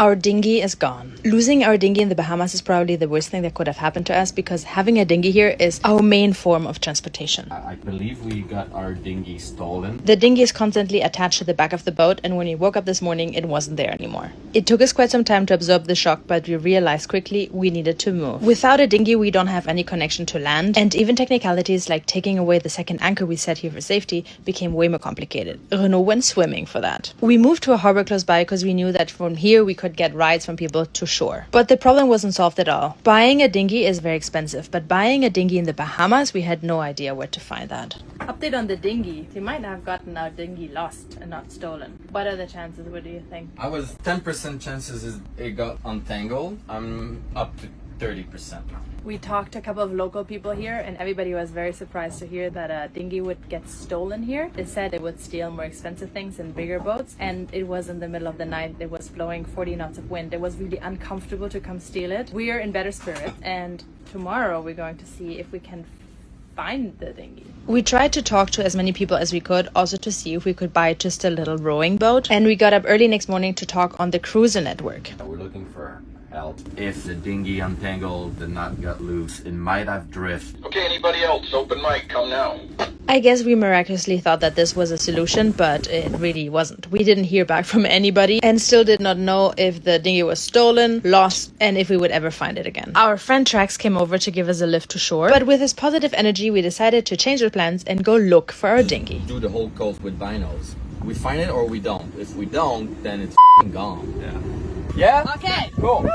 Our dinghy is gone. Losing our dinghy in the Bahamas is probably the worst thing that could have happened to us because having a dinghy here is our main form of transportation. I believe we got our dinghy stolen. The dinghy is constantly attached to the back of the boat, and when we woke up this morning, it wasn't there anymore. It took us quite some time to absorb the shock, but we realized quickly we needed to move. Without a dinghy, we don't have any connection to land, and even technicalities like taking away the second anchor we set here for safety became way more complicated. Renaud went swimming for that. We moved to a harbor close by because we knew that from here we could get rides from people to shore. But the problem wasn't solved at all. Buying a dinghy is very expensive, but buying a dinghy in the Bahamas, we had no idea where to find that. Update on the dinghy. We might have gotten our dinghy lost and not stolen. What are the chances? What do you think? I was 10% chances it got untangled. I'm up to 30% now. We talked to a couple of local people here, and everybody was very surprised to hear that a dinghy would get stolen here. They said it would steal more expensive things and bigger boats, and it was in the middle of the night. It was blowing 40 knots of wind. It was really uncomfortable to come steal it. We are in better spirits, and tomorrow we're going to see if we can find the dinghy. We tried to talk to as many people as we could, also to see if we could buy just a little rowing boat, and we got up early next morning to talk on the cruiser network. We're looking for help. If the dinghy untangled, the knot got loose, it might have drifted. Okay, anybody else? Open mic, come now. I guess we miraculously thought that this was a solution, but it really wasn't. We didn't hear back from anybody and still did not know if the dinghy was stolen, lost, and if we would ever find it again. Our friend Trax came over to give us a lift to shore, but with his positive energy, we decided to change our plans and go look for our dinghy. Do the whole coast with binos. We find it or we don't. If we don't, then it's gone. Yeah? Okay. Cool.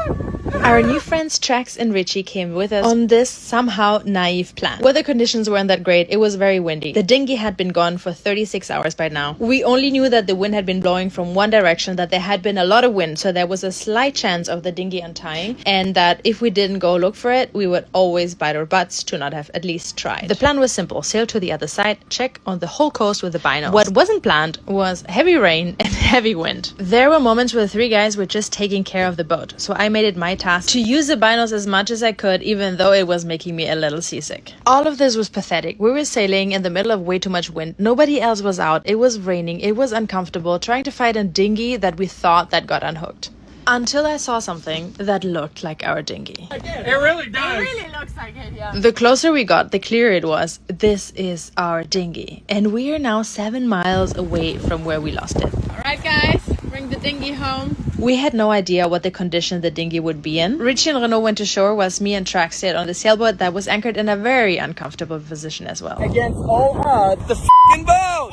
Our new friends Trax and Richie came with us on this somehow naive plan. Weather conditions weren't that great. It was very windy. The dinghy had been gone for 36 hours by now. We only knew that the wind had been blowing from one direction, that there had been a lot of wind, so there was a slight chance of the dinghy untying, and that if we didn't go look for it, we would always bite our butts to not have at least tried. The plan was simple: sail to the other side, check on the whole coast with the binos. What wasn't planned was heavy rain and heavy wind. There were moments where the three guys were just taking care of the boat, so I made it my task to use the binos as much as I could, even though it was making me a little seasick. All of this was pathetic. We were sailing in the middle of way too much wind. Nobody else was out. It was raining. It was uncomfortable trying to find a dinghy that we thought that got unhooked. Until I saw something that looked like our dinghy. It really does. It really looks like it, yeah. The closer we got, the clearer it was. This is our dinghy, and we are now 7 miles away from where we lost it. All right, guys, bring the dinghy home. We had no idea what the condition the dinghy would be in. Richie and Renaud went to shore, whilst me and Trax stayed on the sailboat that was anchored in a very uncomfortable position as well. Against all odds, the f***ing boat!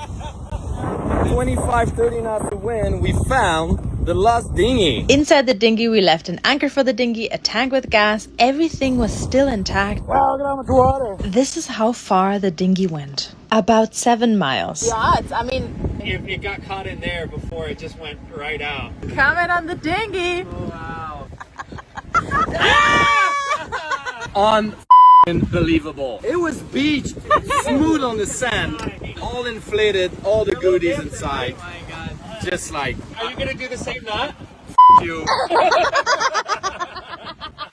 25-30 knots of wind, we found the lost dinghy. Inside the dinghy, we left an anchor for the dinghy, a tank with gas. Everything was still intact. Wow, look at how much water. This is how far the dinghy went. About 7 miles. Yeah, I mean, It got caught in there before it just went right out. comment on the dinghy. Oh, wow. Unbelievable. It was beached, smooth on the sand, all inflated, all the goodies inside. my God. Just like, Are you gonna do the same knot? you.